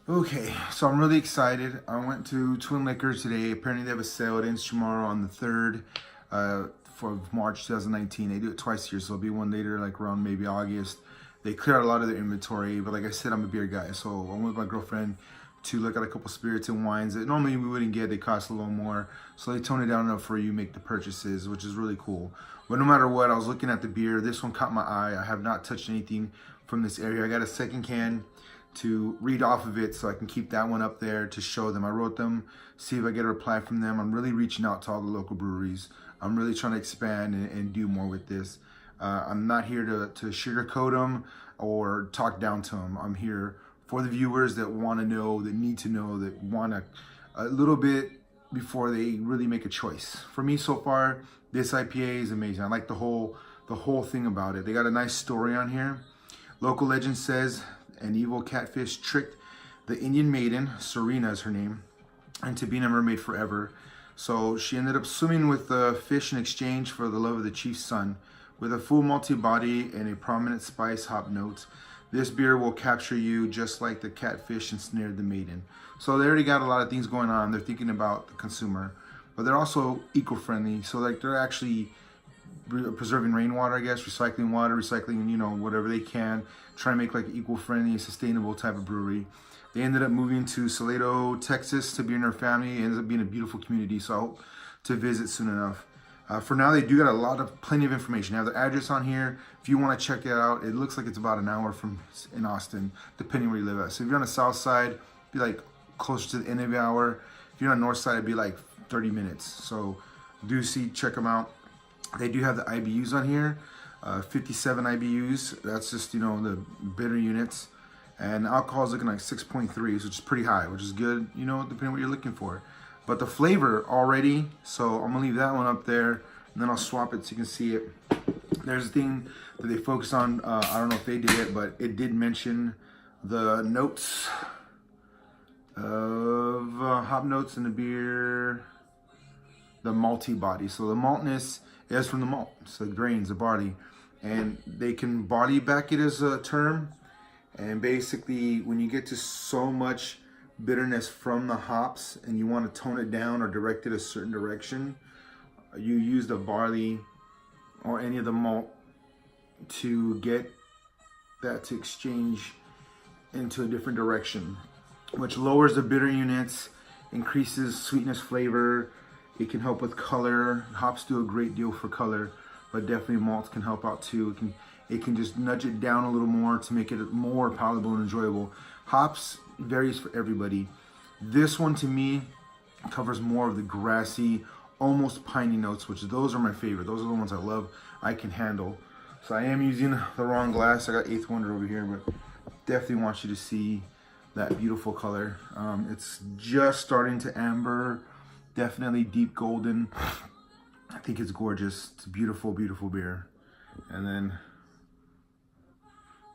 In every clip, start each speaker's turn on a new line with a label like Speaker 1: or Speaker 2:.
Speaker 1: Okay, so I'm really excited. I went to Twin Liquor today. Apparently they have a sale. It ends tomorrow on the 3rd for March 2019. They do it twice a year, so there'll be one later, like around maybe August. They clear out a lot of their inventory, but like I said, I'm a beer guy, so I went with my girlfriend to look at a couple spirits and wines that normally we wouldn't get. They cost a little more, so they tone it down enough for you to make the purchases, which is really cool. But no matter what, I was looking at the beer. This one caught my eye. I have not touched anything from this area. I got a second can to read off of it so I can keep that one up there to show them. I wrote them, see if I get a reply from them. I'm really reaching out to all the local breweries. I'm really trying to expand and do more with this. I'm not here to sugarcoat them or talk down to them. I'm here for the viewers that want to know, that need to know, that want a little bit before they really make a choice. For me so far, this IPA is amazing. I like the whole thing about it. They got a nice story on here. Local legend says an evil catfish tricked the Indian maiden, Serena is her name, into being a mermaid forever. So she ended up swimming with the fish in exchange for the love of the chief's son. With a full malty body and a prominent spice hop note, this beer will capture you just like the catfish ensnared the maiden. So they already got a lot of things going on. They're thinking about the consumer, but they're also eco-friendly. So like they're actually preserving rainwater, I guess, recycling water, recycling, whatever they can, trying to make like eco-friendly, sustainable type of brewery. They ended up moving to Salado, Texas to be in their family. It ends up being a beautiful community, so I hope to visit soon enough. For now, they do got plenty of information. They have their address on here. If you want to check it out, it looks like it's about an hour from in Austin, depending where you live at. So if you're on the south side, it'd be like closer to the end of the hour. If you're on the north side, it'd be like 30 minutes. So check them out. They do have the IBUs on here, 57 IBUs. That's just, the bitter units. And alcohol is looking like 6.3, which is pretty high, which is good, depending on what you're looking for. But the flavor already, so I'm gonna leave that one up there, and then I'll swap it so you can see it. There's a thing that they focus on, I don't know if they did it, but it did mention the notes of hop notes in the beer, the malty body. So the maltness is from the malt, so the grains, the barley, and they can body back it as a term. And basically, when you get to so much bitterness from the hops and you want to tone it down or direct it a certain direction, you use the barley or any of the malt to get that to exchange into a different direction, which lowers the bitter units, increases sweetness, flavor. It can help with color. Hops do a great deal for color, but definitely malts can help out too. It can just nudge it down a little more to make it more palatable and enjoyable. Hops varies for everybody. This one to me covers more of the grassy, almost piney notes, which those are my favorite. Those are the ones I love, I can handle. So I am using the wrong glass. I got 8th Wonder over here, but definitely want you to see that beautiful color. It's just starting to amber, definitely deep golden. I think it's gorgeous. It's a beautiful, beautiful beer. And then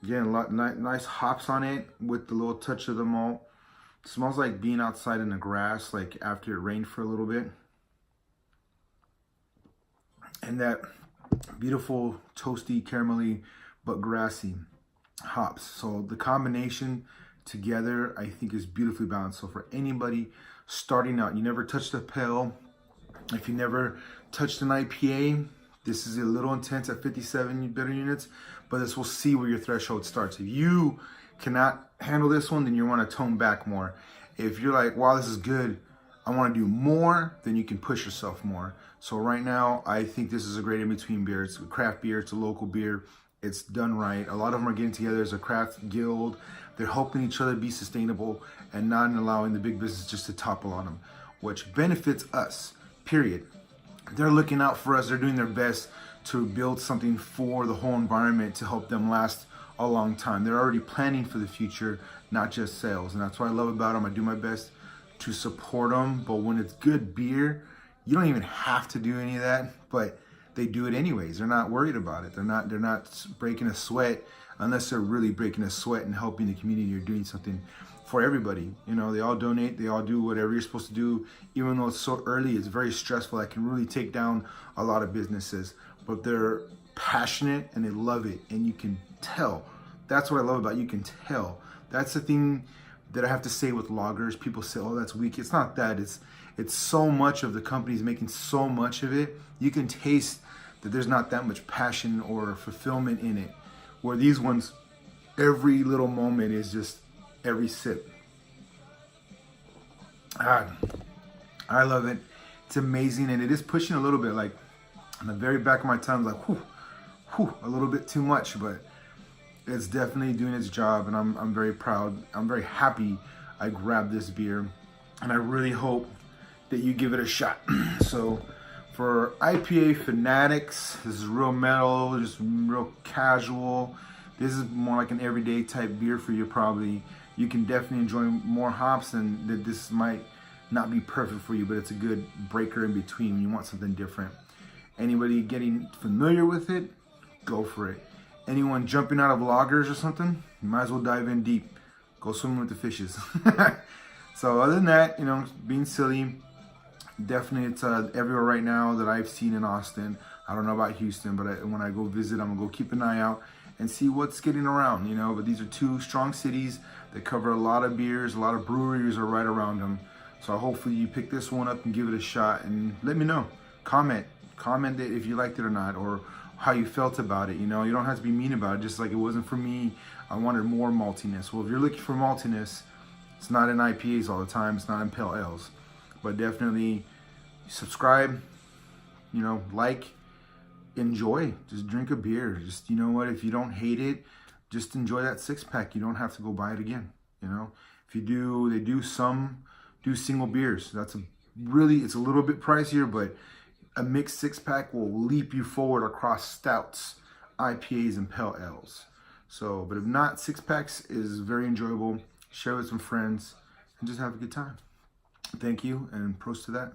Speaker 1: again, a lot nice hops on it with the little touch of the malt. It smells like being outside in the grass, like after it rained for a little bit. And that beautiful, toasty, caramelly, but grassy hops. So the combination together, I think, is beautifully balanced. So for anybody starting out, you never touched a pale, if you never touched an IPA, this is a little intense at 57 bitter units, but this will see where your threshold starts. If you cannot handle this one, then you want to tone back more. If you're like, wow, this is good, I want to do more, then you can push yourself more. So right now, I think this is a great in-between beer. It's a craft beer, it's a local beer, it's done right. A lot of them are getting together as a craft guild. They're helping each other be sustainable and not allowing the big business just to topple on them, which benefits us, period. They're looking out for us. They're doing their best to build something for the whole environment to help them last a long time. They're already planning for the future, not just sales. And that's what I love about them. I do my best to support them. But when it's good beer, you don't even have to do any of that, but they do it anyways. They're not worried about it. They're not breaking a sweat unless they're really breaking a sweat and helping the community or doing something for everybody. They all donate, they all do whatever you're supposed to do. Even though it's so early, it's very stressful. I can really take down a lot of businesses, but they're passionate and they love it, and you can tell. That's what I love about it. You can tell. That's the thing that I have to say with lagers. People say, oh, that's weak. It's not that. It's so much of the company's making so much of it. You can taste that there's not that much passion or fulfillment in it. Where these ones, every little moment is just every sip. I love it. It's amazing, and it is pushing a little bit. Like on the very back of my tongue, like whew, a little bit too much, but it's definitely doing its job, and I'm very proud. I'm very happy I grabbed this beer, and I really hope that you give it a shot. So for IPA fanatics, this is real mellow, just real casual. This is more like an everyday type beer for you probably. You can definitely enjoy more hops, and that this might not be perfect for you, but it's a good breaker in between when you want something different. Anybody getting familiar with it, go for it. Anyone jumping out of lagers or something, you might as well dive in deep. Go swimming with the fishes. So other than that, you know, being silly, definitely it's everywhere right now that I've seen in Austin. I don't know about Houston, but when I go visit, I'm gonna go keep an eye out and see what's getting around, you know. But these are two strong cities that cover a lot of beers, a lot of breweries are right around them. So hopefully you pick this one up and give it a shot, and let me know. Comment it if you liked it or not, or how you felt about it. You know, you don't have to be mean about it. Just like it wasn't for me, I wanted more maltiness. Well, if you're looking for maltiness, it's not in IPAs all the time. It's not in pale ales, but definitely subscribe. You know, like, enjoy. Just drink a beer. Just, you know what? If you don't hate it, just enjoy that 6-pack. You don't have to go buy it again. You know, if you do, they do single beers. It's a little bit pricier, but a mixed 6-pack will leap you forward across stouts, IPAs, and pale ales. So, but if not, 6-packs is very enjoyable. Share with some friends and just have a good time. Thank you, and prost to that.